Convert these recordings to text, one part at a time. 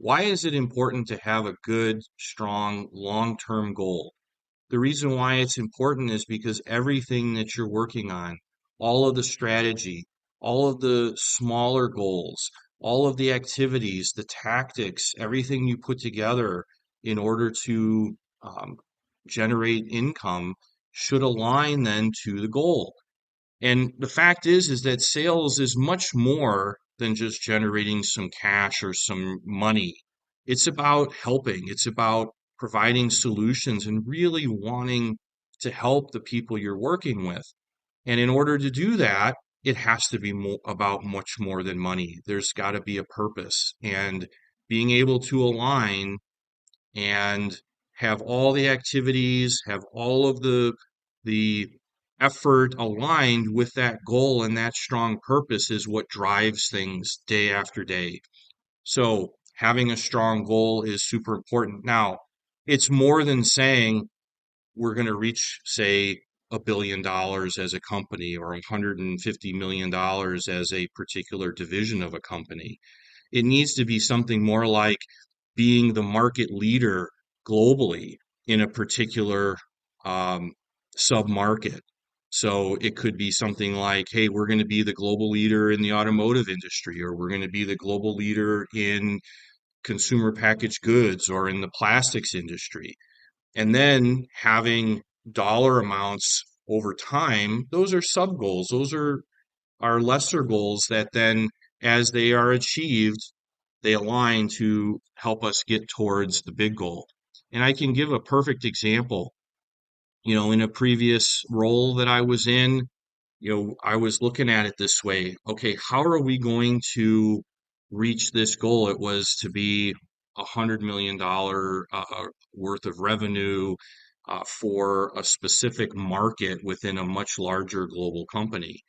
Why is it important to have a good, strong, long-term goal? The reason why it's important is because everything that you're working on, all of the strategy, all of the smaller goals, all of the activities, the tactics, everything you put together in order to um, generate income should align then to the goal. And the fact is that sales is much more than just generating some cash or some money. It's about helping. It's about providing solutions and really wanting to help the people you're working with. And in order to do that, it has to be about much more than money. There's got to be a purpose and being able to align and have all the activities, have all of the effort aligned with that goal and that strong purpose is what drives things day after day. So having a strong goal is super important. Now, it's more than saying we're going to reach, say, $1 billion as a company or $150 million as a particular division of a company. It needs to be something more like being the market leader globally in a particular um, sub-market. So it could be something like, hey, we're going to be the global leader in the automotive industry, or we're going to be the global leader in consumer packaged goods or in the plastics industry. And then having dollar amounts over time, those are sub goals. Those are lesser goals that then, as they are achieved, they align to help us get towards the big goal. And I can give a perfect example. In a previous role that I was in, I was looking at it this way. Okay, how are we going to reach this goal? It was to be $100 million worth of revenue for a specific market within a much larger global company.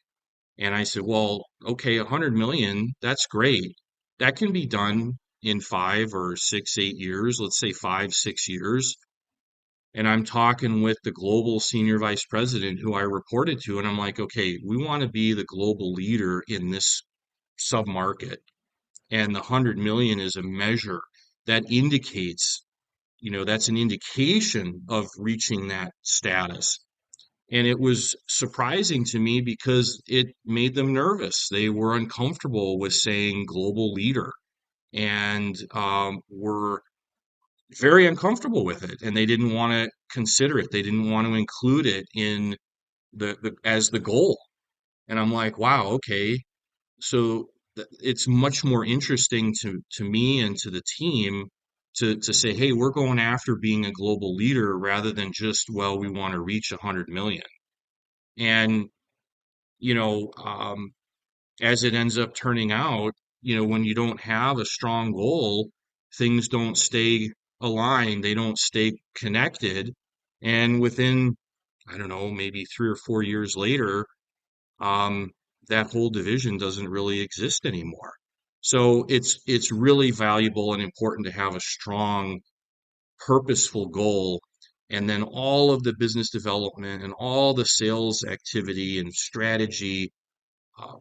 And I said, well, okay, 100 million, that's great. That can be done in 5 or 6, 8 years, let's say 5, 6 years. And I'm talking with the global senior vice president who I reported to, and I'm like, okay, we want to be the global leader in this sub-market. And the 100 million is a measure that indicates, that's an indication of reaching that status. And it was surprising to me because it made them nervous. They were uncomfortable with saying global leader and were very uncomfortable with it. And they didn't want to consider it. They didn't want to include it in as the goal. And I'm like, wow, okay. So it's much more interesting to me and to the team to say, hey, we're going after being a global leader rather than just, well, we want to reach 100 million. And you know, um, as it ends up turning out, when you don't have a strong goal, things don't stay aligned, they don't stay connected. And within, I don't know, maybe 3 or 4 years later, um, that whole division doesn't really exist anymore. So it's really valuable and important to have a strong, purposeful goal. And then all of the business development and all the sales activity and strategy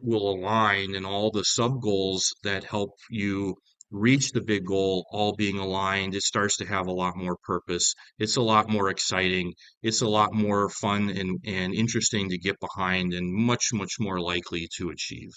will align and all the sub goals that help you reach the big goal all being aligned. It starts to have a lot more purpose. It's a lot more exciting. It's a lot more fun and interesting to get behind and much, much more likely to achieve.